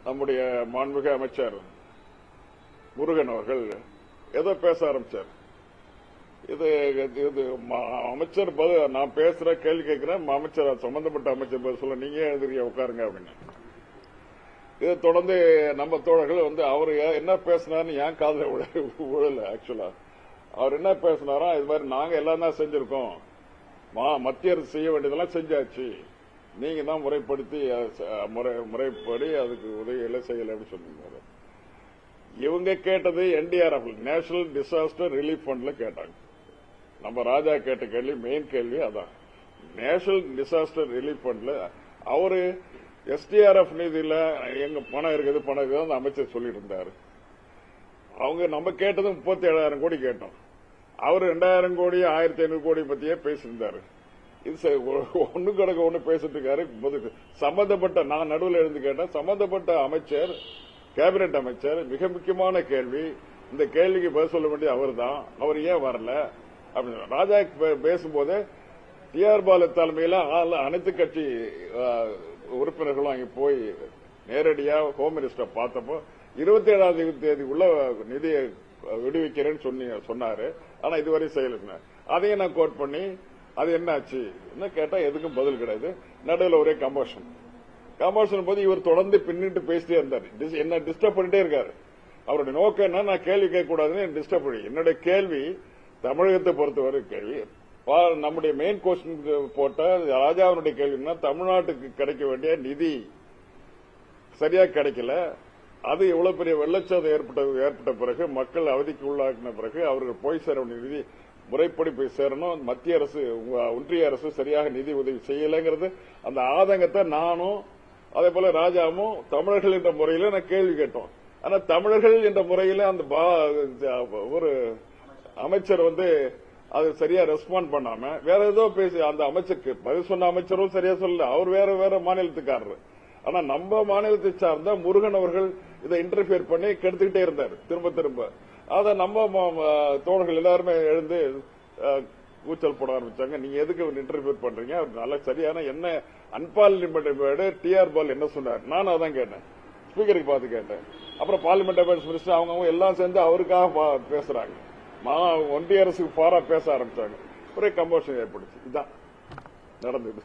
நம்முடைய மாண்புமிகு அமைச்சர் முருகன் அவர்கள் ஏதோ பேச ஆரம்பிச்சார். இது அமைச்சர் நான் பேசுற கேள்வி கேட்கிறேன், அமைச்சர் சம்பந்தப்பட்ட அமைச்சர் பதில் சொல்ல, நீங்க எழுதுறீங்க உட்காருங்க அப்படின்னு. இதை தொடர்ந்து நம்ம தோழர்கள் அவர் என்ன பேசினார்னு ஏன் காதுல விழல. ஆக்சுவலா அவர் என்ன பேசினாரோ இது மாதிரி நாங்க எல்லாம் தான் செஞ்சிருக்கோம், மத்திய அரசு செய்ய வேண்டியதெல்லாம் செஞ்சாச்சு, நீங்க தான் முறைப்படுத்தி முறைப்படி அதுக்கு உதவிகளை செய்யல அப்படின்னு சொன்னீங்க. இவங்க கேட்டது NDRF நேஷனல் டிசாஸ்டர் ரிலீஃப் ஃபண்ட்ல கேட்டாங்க. நம்ம ராஜா கேட்ட கேள்வி மெயின் கேள்வி அதான். நேஷனல் டிசாஸ்டர் ரிலீஃப் ஃபண்ட்ல அவரு SDRF நிதியில எங்க பணம் இருக்குது பணம் இருக்குது அந்த அமைச்சர் சொல்லிட்டு இருந்தாரு. அவங்க நம்ம கேட்டது 37,000 கோடி கேட்டோம். அவர் 2,000 கோடி 1,500 கோடி பத்தியே பேசியிருந்தாரு. இது ஒண்ணு கிடக்க ஒண்ணு பேசிட்டு இருக்காரு. சம்பந்தப்பட்ட நான் நடுவில் எழுந்து கேட்டேன். சம்பந்தப்பட்ட அமைச்சர் கேபினெட் அமைச்சர் மிக முக்கியமான கேள்வி, இந்த கேள்விக்கு பதில் சொல்ல வேண்டிய அவர் தான், அவர் ஏன் வரல அப்படின்னு ராஜா பேசும்போது TR பாலு தலைமையில அனைத்து கட்சி உறுப்பினர்களும் அங்கே போய் நேரடியா ஹோம் மினிஸ்டர் பார்த்தப்போ 27ஆம் தேதி உள்ள நிதியை விடுவிக்கிறேன்னு சொன்னாரு. ஆனா இதுவரை செய்யல. அதையும் நான் கோட் பண்ணி அது என்னாச்சு கேட்டா எதுக்கும் பதில் கிடையாது. நடுவில் ஒரே கம்பர்ஷன் போது இவர் தொடர்ந்து பின்னிட்டு பேசிட்டே இருந்தார். என்ன டிஸ்டர்ப் பண்ணிட்டே இருக்காரு. அவருடைய நோக்கம் என்ன, நான் கேள்வி கேட்க கூடாதுன்னு டிஸ்டர்ப் பண்ணி. என்னுடைய கேள்வி தமிழகத்தை பொறுத்தவரை கேள்வி நம்முடைய மெயின் கொஸ்டின் போட்ட ராஜாவினுடைய கேள்வினா தமிழ்நாட்டுக்கு கிடைக்க வேண்டிய நிதி சரியா கிடைக்கல. அது எவ்வளவு பெரிய வெள்ளச்சாதம் ஏற்பட்ட பிறகு மக்கள் அவதிக்கு உள்ளாக்கின பிறகு அவர்கள் போய் சேர வேண்டிய நிதி முறைப்படி போய் சேரணும். மத்திய அரசு ஒன்றிய அரசு சரியாக நிதி உதவி செய்யலைங்கிறது அந்த ஆதங்கத்தை நானும் அதே போல ராஜாவும் தமிழர்கள் என்ற முறையில நான் கேள்வி கேட்டோம். ஆனா தமிழர்கள் என்ற முறையில அந்த ஒரு அமைச்சர் அது சரியா ரெஸ்பாண்ட் பண்ணாம வேற ஏதோ பேசி அந்த அமைச்சருக்கு பதில் சொன்ன அமைச்சரும் சரியா சொல்லல. அவர் வேற மாநிலத்துக்காரரு. ஆனா நம்ம மாநிலத்தை சார்ந்த முருகன் அவர்கள் இதை இன்டர்பியர் பண்ணி கெடுத்துக்கிட்டே இருந்தார் திரும்ப. அத நம்ம தோழர்கள் எல்லாருமே எழுந்து கூச்சல் போட ஆரம்பிச்சாங்க. நீங்க எதுக்கு இன்டர்பியர் பண்றீங்க, நல்ல சரியான என்ன அன்பார்லிமெண்ட் TR பால் என்ன சொன்னார், நானும் அதான் கேட்டேன், ஸ்பீக்கருக்கு பார்த்து கேட்டேன். அப்புறம் பார்லிமெண்ட் அஃபேர்ஸ் மினிஸ்டர் அவங்க எல்லாம் சேர்ந்து அவருக்காக பேசுறாங்க. ஒன்றிய அரசுக்கு பாரா பேச ஆரம்பிச்சாங்க. ஒரே கம்பர்ஷன் ஏற்படுச்சு. இதுதான் நடந்தது.